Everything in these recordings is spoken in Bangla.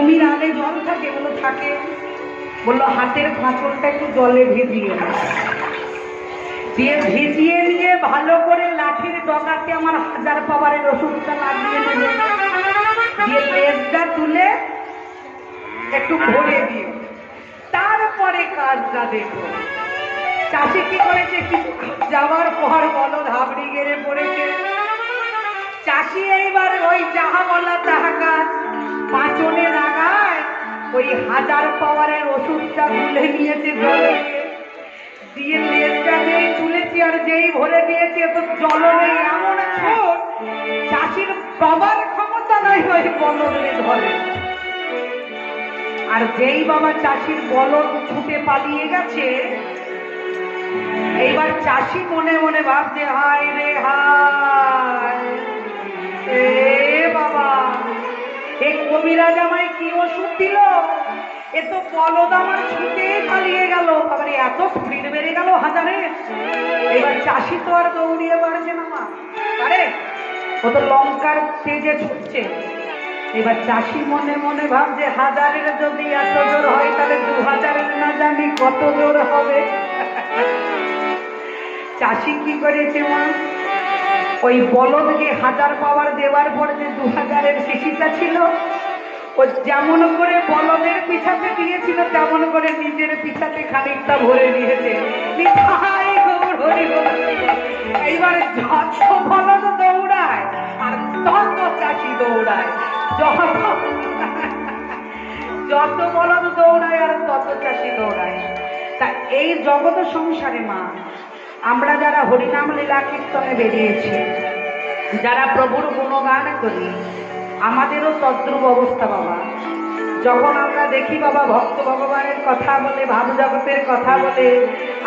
জমির আগে জল থাকে, বলো থাকে। বললো হাতের ফাঁচলটা একটু জলে ভিজিয়ে দিয়ে ভিজিয়ে নিয়ে ভালো করে লাঠির ডগাতে আমার 1000 পাওয়ারের ওষুধটা লাগিয়ে নেবে, দিয়ে লেজটা তুলে একটু ভরে দিও, তারপরে কাজটা দেখো। চাষি কি করেছে, কিছু যাওয়ার পর বলদ হাবড়ি গেড়ে পড়েছে। চাষি এইবার ওই যাহা বলা তাহা কাজ, পাঁচনে লাগায় ওই 1000 পাওয়ারের ওষুধটা তুলে নিয়েছে জলে দিয়ে, লেজটা যেই তুলেছি আর যেই ভরে দিয়েছে তো জল নেই, এমন ছোট চাষির বাবার ক্ষমতা নাই ওই বলদে ধরে। আর যেই বাবা চাষির বলদ ছুটে পালিয়ে গেছে, এইবার চাষি মনে মনে ভাবছে, হায় রে হায়, এ বাবা, এ কবিরাজ আমায় কি ওষুধ দিল, এ তো বলদ আমার ছুটে পালিয়ে গেল, আবার এত স্পিড বেড়ে গেল 1000-এর। এবার চাষি তো আর দৌড়িয়ে পারছে না, মা আরে ও তো লঙ্কার তেজে ছুটছে। এবার চাষি মনে মনে ভাবছে, 1000-এর যদি এত জোর হয় তাহলে 2000-এর না জানি কত জোর হবে। চাষি কি করেছে মা, ওই বলদকে 1000 পাওয়ার দেওয়ার পর যে 2000-এর শিশিটা ছিল, ও যেমন করে বলদের পিছাতে দিয়েছিল তেমন করে নিজের পিছাতে খানিকটা ভরে নিয়েছে। এইবার যত বলদ দৌড়ায় আর তত চাষি দৌড়ায়, যত বলদ দৌড়ায় আর তত চাষি দৌড়ায়। তা এই জগৎ সংসারে মা, আমরা যারা হরিনাম লীলা কীর্তনে বেরিয়েছি, যারা প্রভুর গুণগান করি, আমাদেরও তদ্রূপ অবস্থা বাবা। যখন আমরা দেখি বাবা ভক্ত ভগবানের কথা বলে, ভাব জগতের কথা বলে,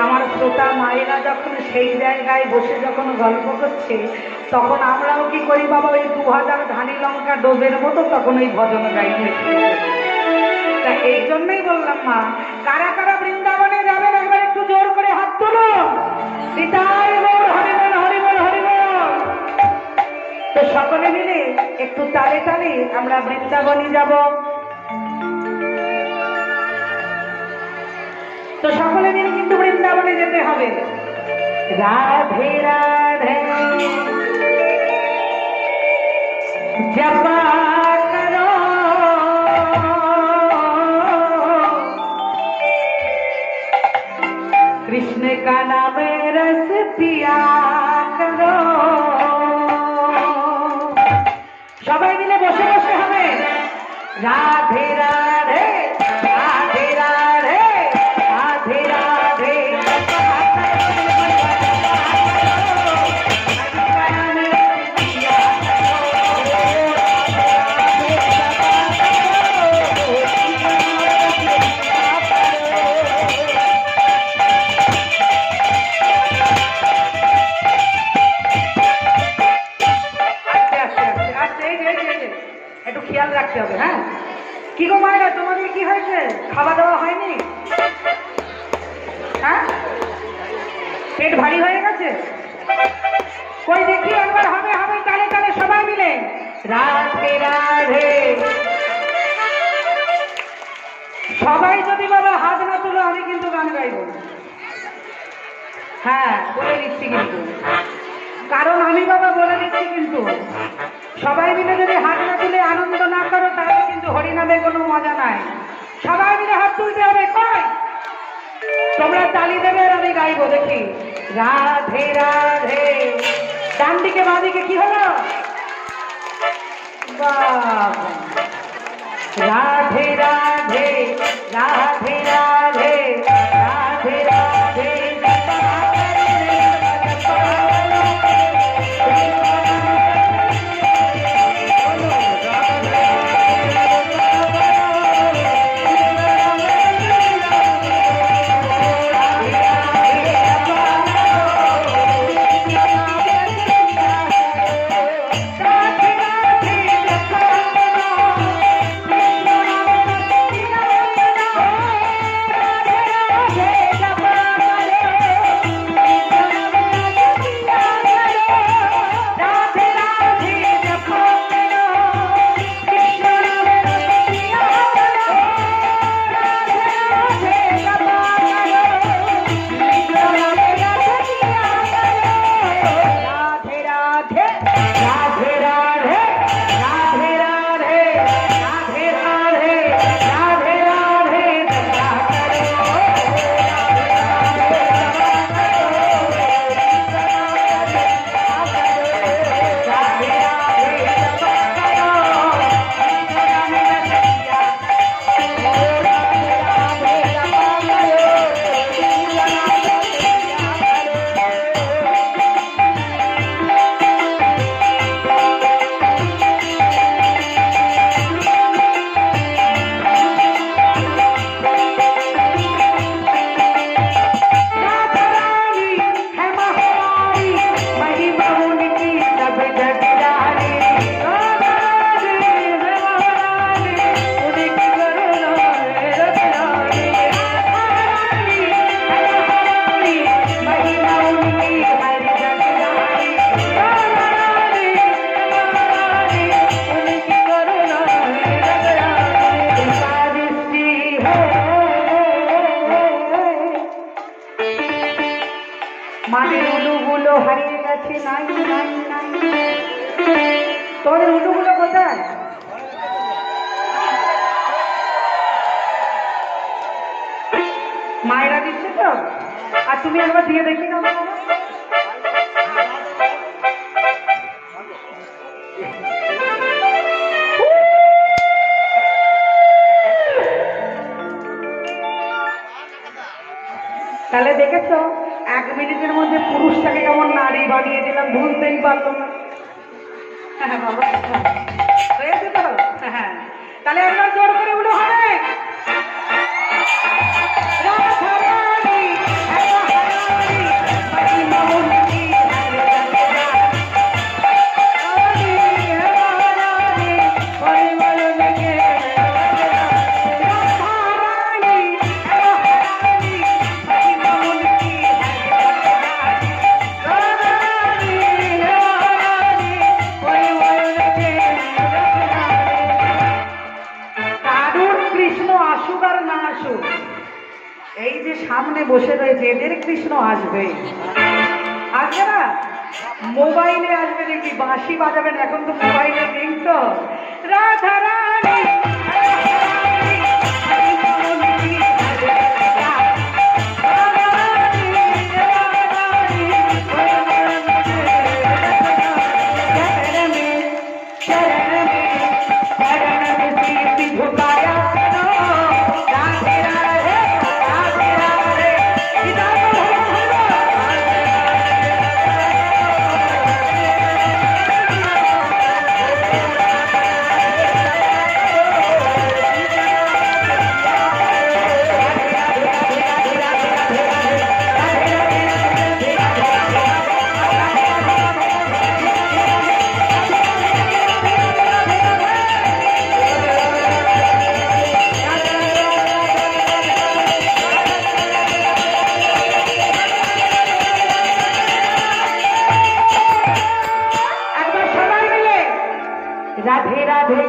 আমার শ্রোতা মায়েরা যখন সেই জায়গায় বসে যখন গল্প করছে, তখন আমরাও কি করি বাবা, ওই 2000 ধানি লঙ্কা ডোবের মতো তখন ওই ভজন গাইতে। তা এই জন্যই বললাম মা, কারা কারা বৃন্দাবনে যাবেন একবার একটু জোর করে হাত তুলুন। নিতাই গৌর হরিবল হরিবল হরিবল। তো সকলে মিলে একটু তালে তালে আমরা বৃন্দাবনে যাব। তো সকলে মিলে কিন্তু বৃন্দাবনে যেতে হবে। রাধে রাধে জপা করো, कृष्ण का नाम रस पिया करो। সবাই মিলে বসে বসে হবে রাধে রাধে রাধে রাধে রাধে রাধে। একটু খেয়াল রাখতে হবে। হ্যাঁ, কি গো মায়েরা, তোমাদের কি হয়েছে, খাওয়া দাওয়া হয়নি? হ্যাঁ, পেট ভারী হয়ে গেছে? কই দেখি একবার, হবে হবে, তালে তালে সবাই মিলে রাধে রাধে। সবাই যদি বাবা হাত না তুলো আমি কিন্তু গান গাইব। হ্যাঁ বলে দিচ্ছি কিন্তু, কারণ আমি বাবা বলে দিচ্ছি কিন্তু, সবাই মিলে যদি হাত না তুলে আনন্দ না করো তাহলে কিন্তু হরিনামে কোনো মজা নাই। সবাই মিলে হাত তুলতে হবে। কই তোমরা তালি দেবে আর আমি গাইবো, দেখি রাধে রাধে। ডান দিকে বাঁ দিকে কি হলো, রাধে রাধে রাধে রাধে রাধে রাধে। নাই নাই নাই। তোমাদের উল্টোগুলো কোথায়? মায়েরা দিচ্ছে তো? আর তুমি একবার দিয়ে দেখি না বাবা। তাহলে দেখেছো 1 মিনিটের মধ্যে পুরুষটাকে কেমন নারী বানিয়ে দিলাম, বুঝতেই পারলো না। হ্যাঁ বাবা হয়েছে তো? হ্যাঁ তাহলে একবার জোর করে উঠে হবে। এই যে সামনে বসে রয়েছে এদের কৃষ্ণ আসবে, আসবে না? মোবাইলে আসবে দেখবি, বাঁশি বাজাবেন, এখন তো মোবাইলে নেই তো। রাধা রানী রাধে রাধে,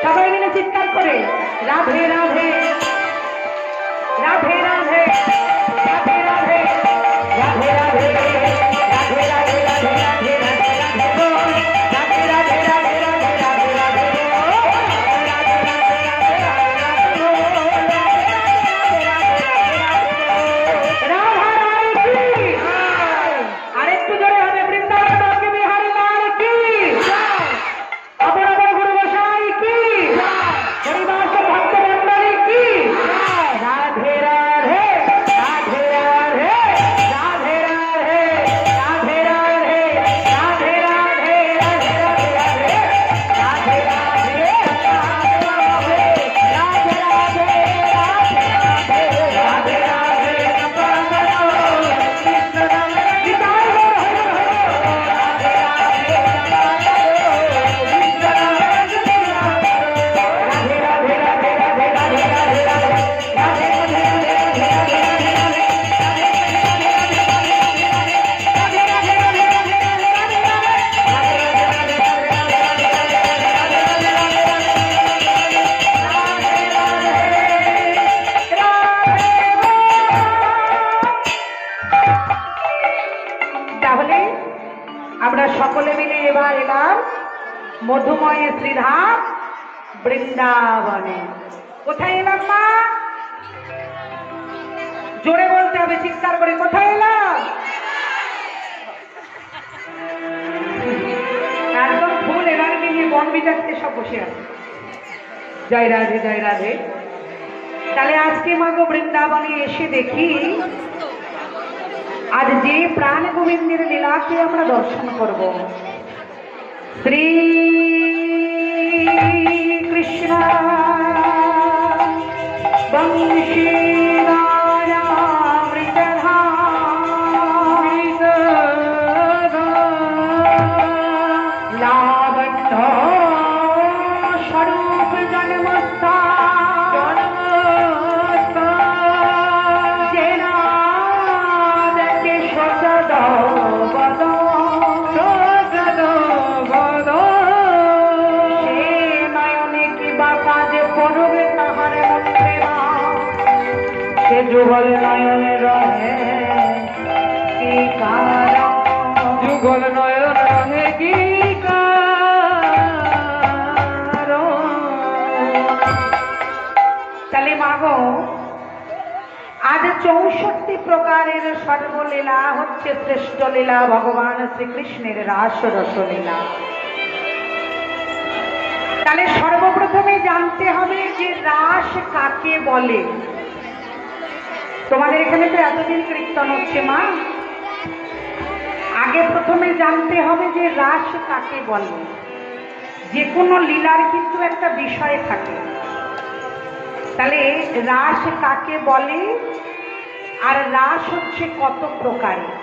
সবাই মিলে চিৎকার করে রাধে রাধে রাধে রাধে রাধে রাধে রাধে রাধে রাধে রাধে রাধে রাধে রাধে আমরা সকলে মিলে এবার এলাম মধুময় শ্রীধাম বৃন্দাবনে। কোথায় এলাম মা? জোরে বলতে হবে, চিৎকার করে, কোথায় এলাম? একদম ফুল এনার্জি নিয়ে বন বিটাকে সব বসে আছে। জয় রাধে জয় রাধে। তাহলে আজকে মাগো বৃন্দাবনে এসে দেখি আজ যে প্রাণ গোবিন্দের লীলাকে আমরা দর্শন করব, শ্রী কৃষ্ণ বংশী যুগল নয়নে রহে কি কারণ, যুগল নয়ন রহে কি তাহলে মাগো আজ 64 প্রকারের সর্বলীলা হচ্ছে শ্রেষ্ঠ লীলা ভগবান শ্রীকৃষ্ণের রাস রসলীলা। তাহলে সর্বপ্রথমে জানতে হবে যে রাস কাকে বলে। তোমাদের এখানে তো এতদিন কীর্তন হচ্ছে মা, আগে প্রথমে জানতে হবে যে রাস কাকে বলে। যে কোনো লীলার কিন্তু একটা বিষয় থাকে। তাহলে রাস কাকে বলে আর রাস হচ্ছে কত প্রকারের।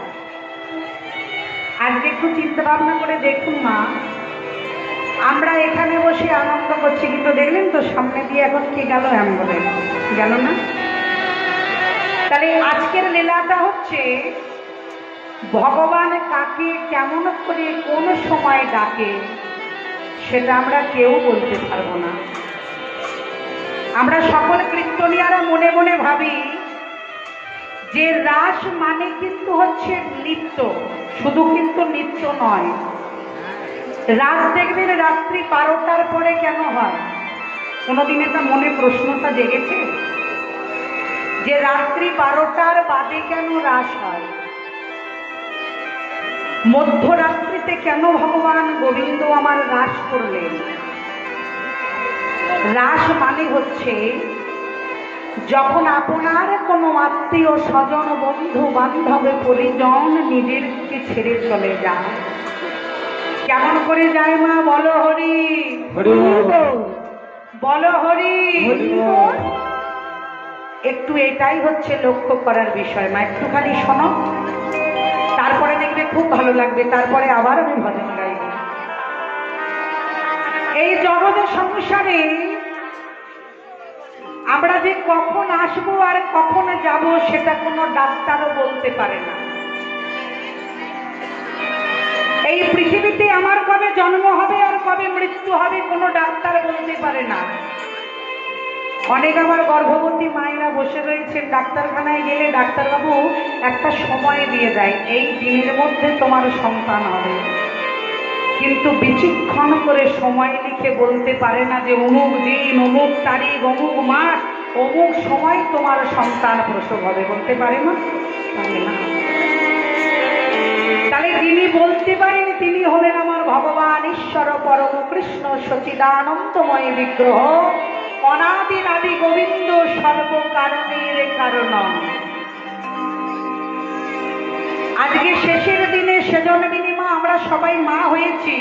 আজকে একটু চিন্তা ভাবনা করে দেখুন মা, আমরা এখানে বসে আনন্দ করছি, কিন্তু দেখলেন তো সামনে দিয়ে এখন কি গেল অ্যাম্বুলেন্স, গেল না? তাহলে আজকের লীলাটা হচ্ছে ভগবান কাকে কেমন করে কোন সময় ডাকে সেটা আমরা কেউ বলতে পারবো না। আমরা সকল কীর্তনিয়ারা মনে মনে ভাবি যে রাস মানে কিন্তু হচ্ছে নৃত্য, শুধু কিন্তু নৃত্য নয়। রাত দেখবেন রাত্রি 12টার পরে কেন হয়? কোনোদিন এটা মনে প্রশ্নটা জেগেছে যে রাত্রি 12টার বাদে কেন রাস হয়? মধ্যরাত্রিতে কেন ভগবান গোবিন্দ আমার রাস করলেন? রাস মানে হচ্ছে যখন আপনার কোনো আত্মীয় স্বজন বন্ধু বান্ধবে পরিজন নিজেরকে ছেড়ে চলে যায়। কেমন করে যায় মা? বলো হরি বলো হরি। একটু এটাই হচ্ছে লক্ষ্য করার বিষয় মা, একটুখানি শোনো, তারপরে দেখবে খুব ভালো লাগবে, তারপরে আবার আমি ভজন গাইব। এই জগতের সংসারে আমরা যে কখন আসবো আর কখন যাব সেটা কোনো ডাক্তারও বলতে পারে না। এই পৃথিবীতে আমার কবে জন্ম হবে আর কবে মৃত্যু হবে কোনো ডাক্তার বলতে পারে না। অনেক আমার গর্ভবতী মায়েরা বসে রয়েছেন, ডাক্তারখানায় গেলে ডাক্তারবাবু একটা সময় দিয়ে দেয়, এই দিনের মধ্যে তোমার সন্তান হবে, কিন্তু বেশিক্ষণ করে সময় লিখে বলতে পারে না যে অমুক দিন অমুক তারিখ অমুক মাস অমুক সময় তোমার সন্তান প্রসব হবে। বলতে পারে না? তাহলে যিনি বলতে পারেন তিনি হলেন আমার ভগবান ঈশ্বর পরম কৃষ্ণ সচিদানন্দময় বিগ্রহ, অনাদি আদি গোবিন্দ, সর্বকারণের কারণ। আজকে শেষের দিনে সেজন বিনিমা আমরা সবাই মা হয়েছি।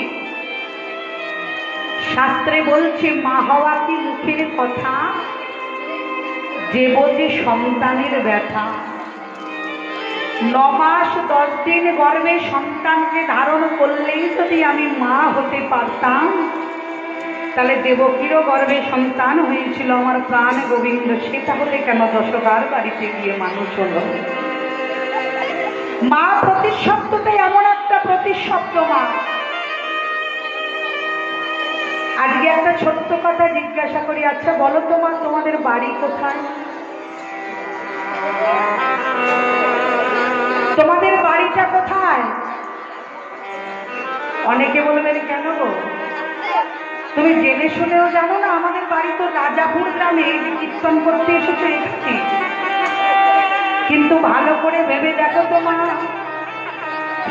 শাস্ত্রে বলছে মা হওয়া কি মুখের কথা, যে বোঝে সন্তানের ব্যথা। 9 মাস 10 দিন গর্ভে সন্তানকে ধারণ করলেই যদি আমি মা হতে পারতাম, তাহলে দেবকীরও গর্ভে সন্তান হয়েছিল আমার প্রাণ গোবিন্দ, সেটা হলে কেন দশকার বাড়িতে গিয়ে মানুষ হলো? মা প্রতিশব্দতে এমন একটা প্রতিশব্দ মা। আজকে একটা ছোট্ট কথা জিজ্ঞাসা করি, আচ্ছা বলো তো মা, তোমাদের বাড়ি কোথায়? তোমাদের বাড়িটা কোথায়? অনেকে বলবেন কেন গো, তুমি জেনে শুনেও জানো না? আমাদের বাড়ি তো রাজাপুর গ্রামে, এই যে কীর্তন করতে এসেছো এখানে। কিন্তু ভালো করে ভেবে দেখো তো মা,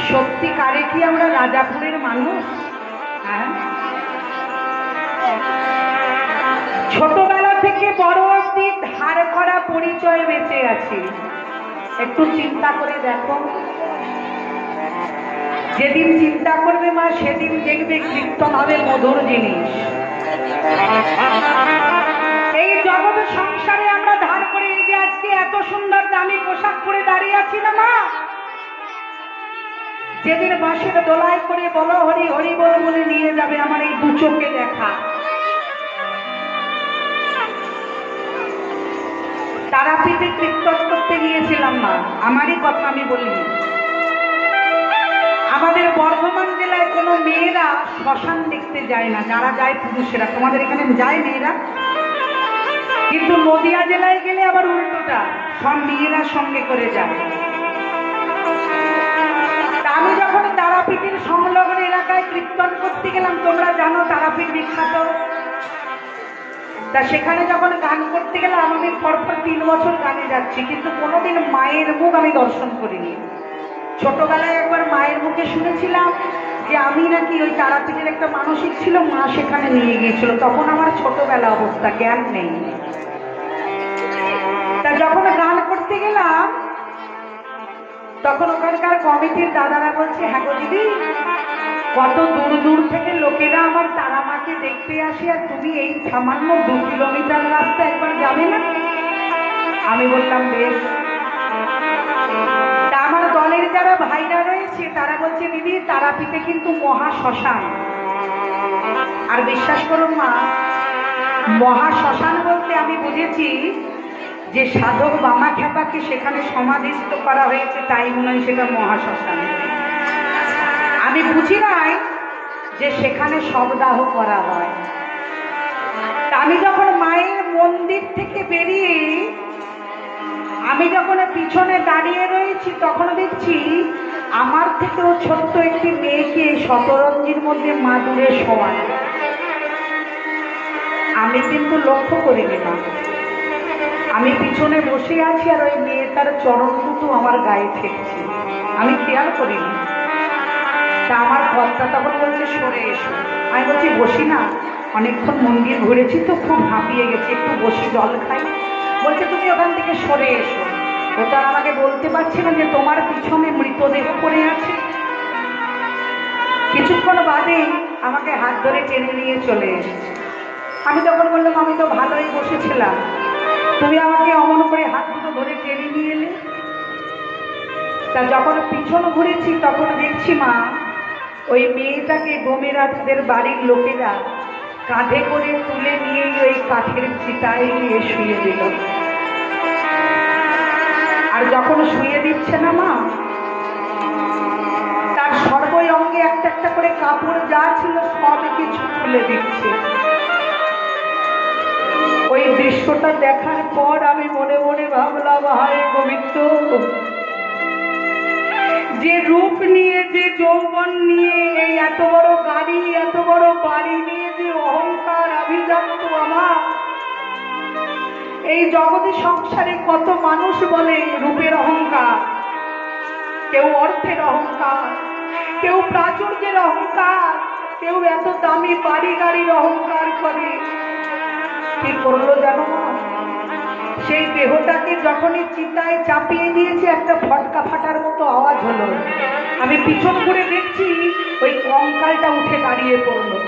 সত্যিকারে কি আমরা রাজাপুরের মানুষ? হ্যাঁ, ছোটবেলা থেকে বড় অবধি ধার করা পরিচয় বেঁচে আছি। একটু চিন্তা করে দেখো, যেদিন চিন্তা করবে মা সেদিন দেখবে কীর্তন হবে মধুর জিনিস। এই জগৎ সংসারে আমরা ধার করে, এই যে আজকে এত সুন্দর দামি পোশাক পরে দাঁড়িয়ে আছি না মা, যেদিন বাঁশের দোলায় করে বলো হরি হরি বলে বলে নিয়ে যাবে আমার এই দু চোখে দেখা। তারাপীঠে কীর্তন করতে গিয়েছিলাম মা, আমারই কথা আমি বলিনি। আমাদের বর্ধমান জেলায় কোনো মেয়েরা শ্মশান দেখতে যায় না, যারা যায় পুরুষেরা। তোমাদের এখানে যায় মেয়েরা, কিন্তু নদিয়া জেলায় গেলে আবার উল্টোটা, সব মেয়েরা সঙ্গে করে যায়। আমি যখন তারাপীঠের সংলগ্ন এলাকায় কীর্তন করতে গেলাম, তোমরা জানো তারাপীঠ বিখ্যাত, তা সেখানে যখন গান করতে গেলাম আমি পরপর 3 বছর গানে যাচ্ছি, কিন্তু কোনোদিন মায়ের মুখ আমি দর্শন করিনি। ছোটবেলায় একবার মায়ের মুখে শুনেছিলাম যে আমি নাকি ওই তারাপীঠের একটা মানসিক ছিল, মা সেখানে নিয়ে গিয়েছিল, তখন আমার ছোটবেলা অবস্থা, জ্ঞান নেই। তা যখন গান করতে গেলাম তখন ওখানকার কমিটির দাদারা বলছে, হ্যাঁ গো দিদি, কত দূর দূর থেকে লোকেরা আমার তারা মাকে দেখতে আসে, আর তুমি এই সামান্য 2 কিলোমিটার রাস্তা একবার যাবে না? আমি বললাম বেশ। তা আমার দলের যারা ভাইরা রয়েছে তারা বলছে, দিদি তারাপীঠে কিন্তু মহা শ্মশান। আর বিশ্বাস করুন মা, মহা শ্মশান বলতে আমি বুঝেছি যে সাধক বামা খ্যাপাকে সেখানে সমাধিস্থ করা হয়েছে, তাই মনে হয় সেটা মহা শ্মশান। আমি বুঝি নাই যে সেখানে শবদাহ করা হয়। তা আমি যখন মায়ের মন্দির থেকে বেরিয়ে আমি যখন পিছনে দাঁড়িয়ে রয়েছি, তখন দেখছি আমার থেকেও ছোট্ট একটি মেয়েকে শতরঞ্জির মধ্যে মাদুরে শোয়া। আমি কিন্তু লক্ষ্য করিনি না, আমি পিছনে বসে আছি আর ওই মেয়েটার চরণ দুটো আমার গায়ে ঠেকছে, আমি খেয়াল করিনি। তা আমার কর্তা তখন বলছে, সরে এসো। আমি বলছি বসি না, অনেকক্ষণ মন্দির ঘুরেছি তো খুব হাঁপিয়ে গেছি, একটু বসি, জল খাই। বলছে তুমি ওখান থেকে সরে এসো। ও তো আমাকে বলতে পারছে না যে তোমার পিছনে মৃতদেহ পড়ে আছে। কিছুক্ষণ বাদে আমাকে হাত ধরে টেনে নিয়ে চলে এসেছে। আমি তখন বললাম, আমি তো ভালোই বসেছিলাম, তুমি আমাকে অমন করে হাত দুটো ধরে টেনে নিয়ে এলে। তা যখন পিছন ঘুরেছি তখন দেখছি মা ওই মেয়েটাকে ডোমেরাদের বাড়ির লোকেরা কাঁধে করে তুলে নিয়ে ওই কাঠের চিতায় নিয়ে শুয়ে দিল। আর যখন শুয়ে দিচ্ছে না মা, তার সর্বই অঙ্গে একটা একটা করে কাপড় যা ছিল সব কিছু তুলে দিচ্ছে। ওই দৃশ্যটা দেখার পর আমি মনে মনে ভাবলাম, হায় গোবিন্দ, যে রূপ নিয়ে, যে যৌবন নিয়ে, এই এত বড় গাড়ি, এত বড় বাড়ি নিয়ে যে অহংকার আভিজাত্য আমার, এই জগতে সংসারে কত মানুষ বলে রূপের অহংকার, কেউ অর্থের অহংকার, কেউ প্রাচুর্যের অহংকার, কেউ এত দামি বাড়ি গাড়ির অহংকার করে। কি করলো জানো না, সেই দেহটাকে যখনই চিতায় চাপিয়ে দিয়েছে একটা ফটকা ফাটার মতো আওয়াজ হলো। আমি পিছন ঘুরে দেখছি ওই কঙ্কালটা উঠে দাঁড়িয়ে পড়লো।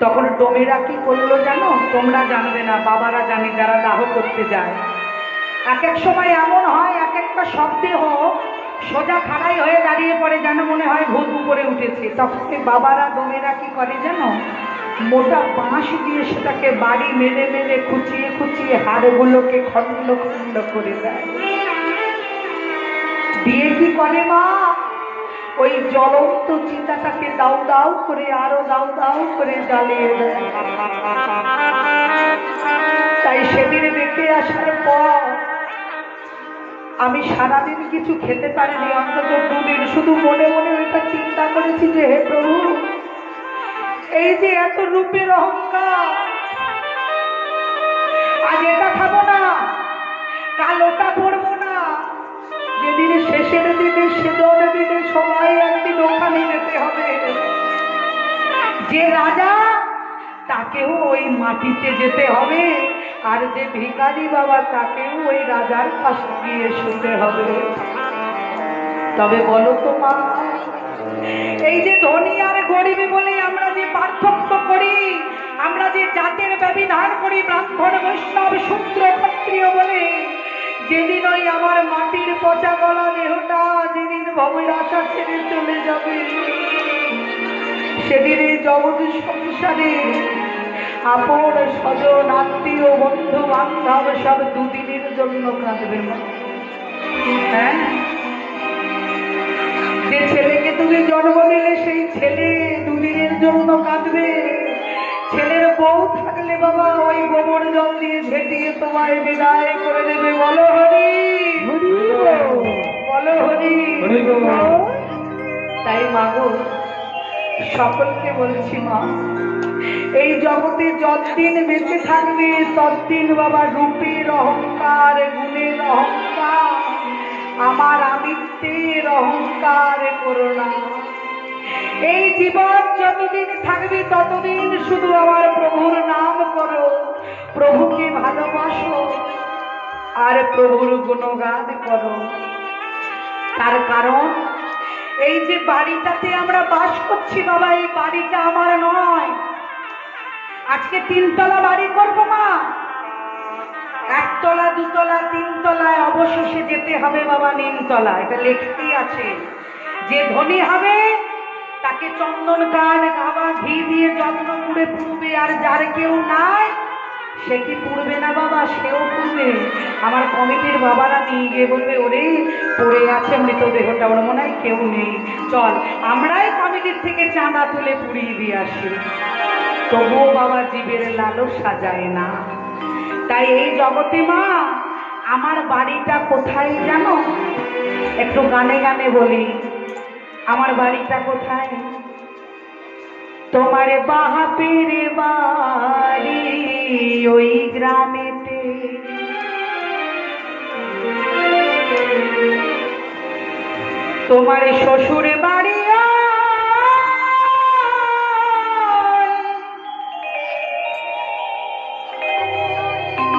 তখন ডোমেরা কি করলো জানো? তোমরা জানবে না, বাবারা জানে যারা দাহ করতে যায়। এক এক সময় এমন হয়, এক একটা শব্দেহ সোজা খাড়াই হয়ে দাঁড়িয়ে পড়ে, যেন মনে হয় ভূত উপরে উঠেছে। তখন বাবারা ডোমেরা কি করে জানো? মোটা বাঁশ দিয়ে সেটাকে বাড়ি মেরে মেরে খুঁচিয়ে খুঁচিয়ে হাড়গুলোকে খণ্ড খণ্ড করে দেয়। দিয়ে কি করে মা? ওই জ্বলন্ত চিতাটাকে দাউ দাউ করে, আরো দাউ দাউ করে জ্বালিয়ে দেয়। তাই সেদিন দেখে আসার পর আমি সারাদিন কিছু খেতে পারিনি, অন্তত 2 দিন। শুধু মনে মনে ওইটা চিন্তা করেছি যে হে প্রভু, এই যে এত রূপের অহংকার, আজ এটা খাবো না, কাল ওটা পড়বো না, যেদিন শেষের দিনে সেদিন দিনে সবাই একদিন ওখানে যেতে হবে। যে রাজা তাকেও ওই মাটিতে যেতে হবে, আর যে ভিখারি বাবা তাকেও ওই রাজার পাশে গিয়ে শুতে হবে। তবে বলো তো মা, এই যে ধনী আর গরিব বলে আমরা যে পার্থক্য করি, আমরা যে জাতের ব্যবধান করি, ব্রাহ্মণ বৈষ্ণব শূদ্র ক্ষত্রিয় বলে, যেদিন ওই আমার মাটির পচা গলা দেহটা যেদিন ভবের আশা ছেড়ে চলে যাবে, সেদিন এই জগৎ সংসারে আপন স্বজন আত্মীয় বন্ধু বান্ধব সব 2 দিনের জন্য কাঁদবে মা। হ্যাঁ, যে ছেলেকে তুমি জন্ম দিলে সেই ছেলে 2 দিনের জন্য কাঁদবে। ছেলের বউ থাকলে বাবা ওই গোবর জল দিয়ে ঝেঁটিয়ে তোমায় বিদায় করে দেবে। বলো হরি, বলো বলো হরি হরি বল। তাই মাগো সকলকে বলছি মা, এই জগতে যতদিন বেঁচে থাকবে ততদিন বাবা রূপের অহংকার, গুণের অহংকার, আমার আমিত্বের অহংকার করো না। এই জীবন যতদিন থাকবে ততদিন শুধু আমার প্রভুর নাম করো, প্রভুকে ভালোবাসো আর প্রভুর গুণগান করো। তার কারণ এই যে বাড়িটাতে আমরা বাস করছি বাবা, এই বাড়িটা আমার নয়। আজকে 3 তলা বাড়ি করবো মা, 1 তলা 2 তলা 3 তলায় অবশেষে যেতে হবে বাবা 9 তলা। এটা লেখাই আছে, যে ধনী হবে তাকে চন্দন কাঠ গাবা ঘি দিয়ে যত্ন করে পুড়বে, আর যার কেউ নাই সে কি পুড়বে না বাবা, সেও পুড়বে। আমার কমিটির বাবারা নিয়ে গিয়ে বলবে ওরে পড়ে আছে মৃতদেহটা, ওর মনে হয় কেউ নেই, চল আমরাই কমিটির থেকে চাঁদা তুলে পুড়িয়ে দিয়ে আসি। তবুও বাবা জীবের লালসা যায় না। তাই এই জগতে মা আমার বাড়িটা কোথায় জানো? একটু গানে গানে বলি, আমার বাড়িটা কোথায়? তোমার বাপের বাড়ি ওই গ্রামেতে, তোমার শ্বশুর বাড়ি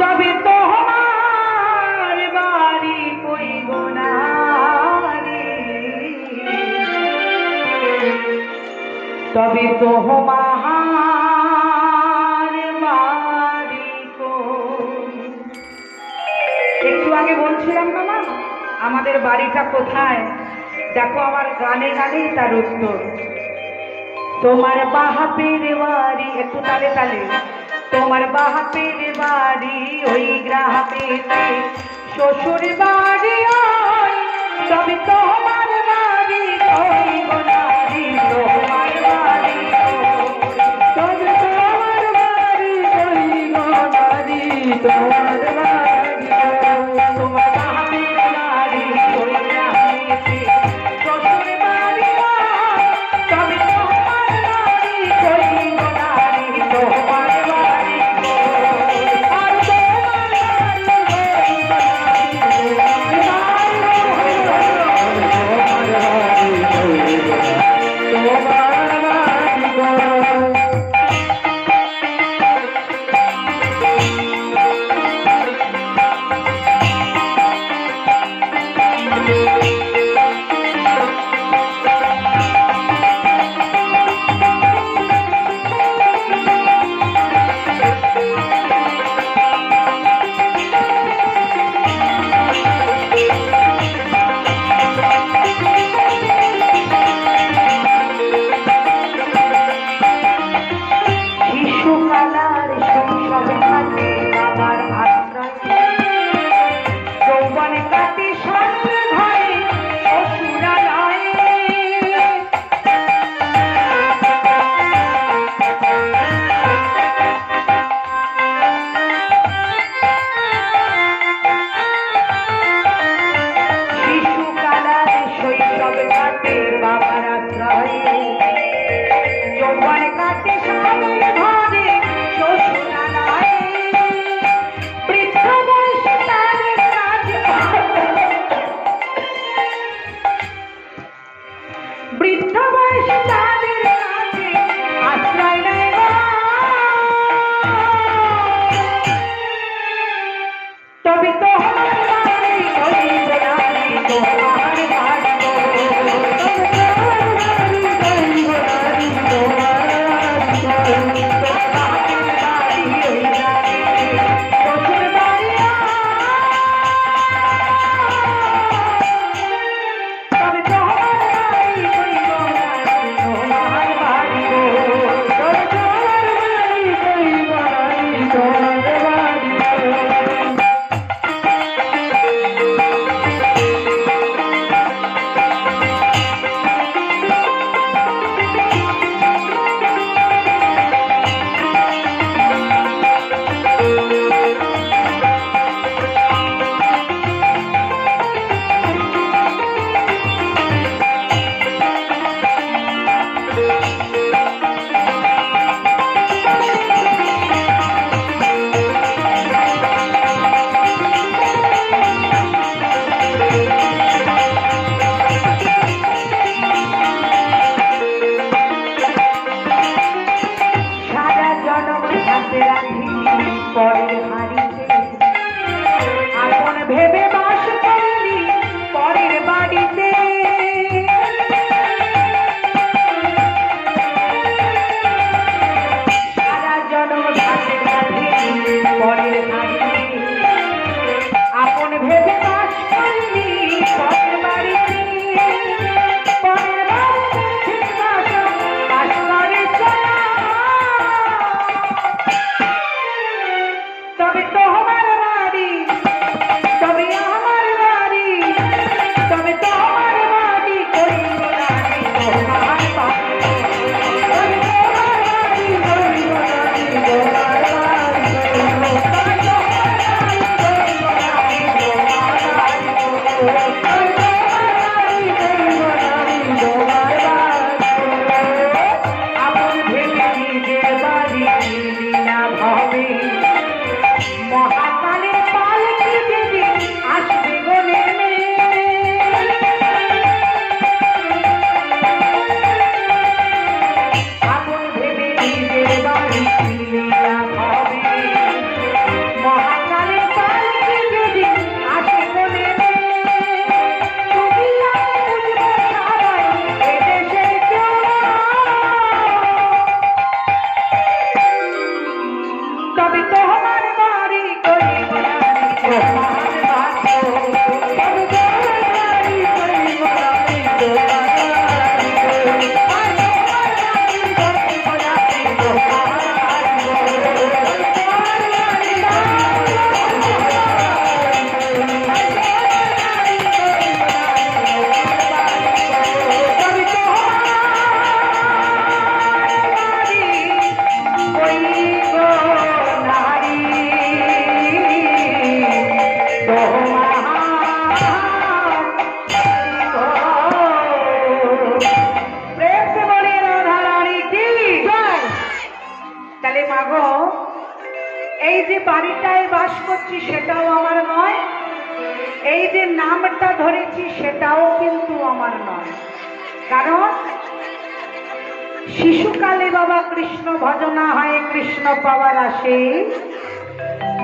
তবে তোমার বাড়ি কই গোনারি, তবে তোমার বাড়ি কই। একটু আগে বলছিলাম না মা আমাদের বাড়িটা কোথায়, দেখো আমার গানে গানেই তার উত্তর। তোমার বাপের বাড়ি, একটু তালে তালে, তোমার বাপের বাড়ি ওই গ্রামেতে, শ্বশুর বাড়ি ওই, তবে তোমার বাড়ি ওই গোনারি, তোমার বাড়ি তবে তোমার বাড়ি ওই গোনারি, তোমার বাড়ি তোমার বাপের বাড়ি ওই গ্রামেতে, শ্বশুর বাড়ি ওই, তবে তোমার বাড়ি ওই গোনারি, তোমার বাড়ি আর তোমার বাড়ি ওই গোনারি, তোমার বাড়ি ওই গোনারি। রাধে রাধি পরের হাড়িতে আপন ভেবে বাস করলি পরের বাড়িতে সারা জন্ম রাধে রাধি পরের হাড়িতে আপন ভেবে বাস করলি পরের বাড়িতে পরের বাড়িতে বাস করে চলা তবে তোমার বাড়ি তবে আমার বাড়ি তবে তোমার বাড়ি করিব রানী তোমার বাড়ি তবে তোমার বাড়ি করিব রানী তোমার বাড়ি তবে তোমার বাড়ি করিব রানী তোমার বাড়ি তবে তোমার বাড়ি করিব রানী তোমার বাড়ি আপন ভেবে নিজের বাড়ি লীলা ভাবে মহাকালের পালকি যেদিন আসবে গো নেমে আপন ভেবে নিজের বাড়ি লীলা ভাবে মহাকালের পালকি যেদিন আসবে গো নেমে তুমি আমি বুঝবো সবাই এদেশের কেউ না। তবে তোমার বাড়ি করিব রানী তোমার বাড়ি তবে তোমার বাড়ি করিব রানী তোমার বাড়ি আর তোমার বাড়ি করিব রানী তোমার তাহলে মাগো এই যে বাড়িটায় বাস করছি সেটাও আমার নয়, এই যে নামটা ধরেছি সেটাও কিন্তু আমার নয়। কারণ শিশুকালে বাবা কৃষ্ণ ভজনা হয় কৃষ্ণ পাওয়ার আসে,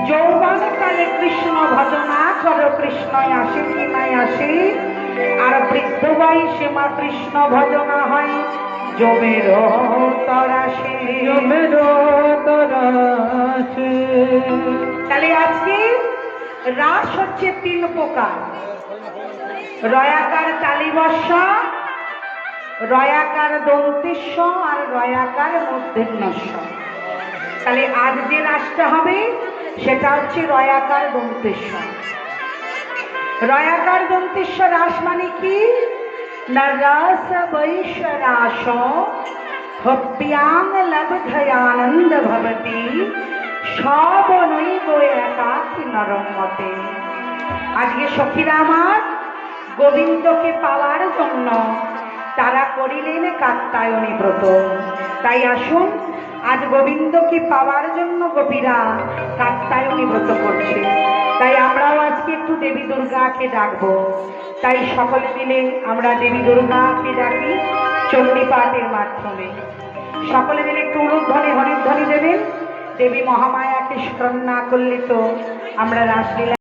যৌবনকালে কৃষ্ণ ভজনা করো কৃষ্ণ আসে কি নাই আসে, আর বৃদ্ধ বয়সে মা কৃষ্ণ ভজনা হয় জমের তরাসে জমের তরাসে। তাহলে আজকে রাস হচ্ছে তিন প্রকার, রয়াকার তালিবর্ষ, রয়াকার দন্তেশ্ব আর রয়াকার মূর্ধন্যস্ব। তাহলে আজ যে রাসটা হবে সেটা হচ্ছে রয়াকার দন্তেশ্ব। রয়াকার দন্তেশ্ব রাস মানে কি না রস বৈশ রাস হব্যাং লব্ধয়ানন্দ ভবতি সব নৈব একাকি নরমতে। আজকে সখীরা আমার গোবিন্দকে পাওয়ার জন্য তারা করিলেন কাত্যায়নী ব্রত। তাই আসুন আজ গোবিন্দকে পাওয়ার জন্য গোপীরা কাত্যায়নী ব্রত করছে। তাই আমরাও আজকে একটু দেবী দুর্গাকে ডাকবো। তাই সকলে মিলে আমরা দেবী দুর্গাকে ডাকি চণ্ডী পাঠের মাধ্যমে। সকলে মিলে একটু উলুধ্বনি হরিধ্বনি দেবেন। দেবী মহামায়াকে স্মরণ না করলে তো আমরা রাসলীলা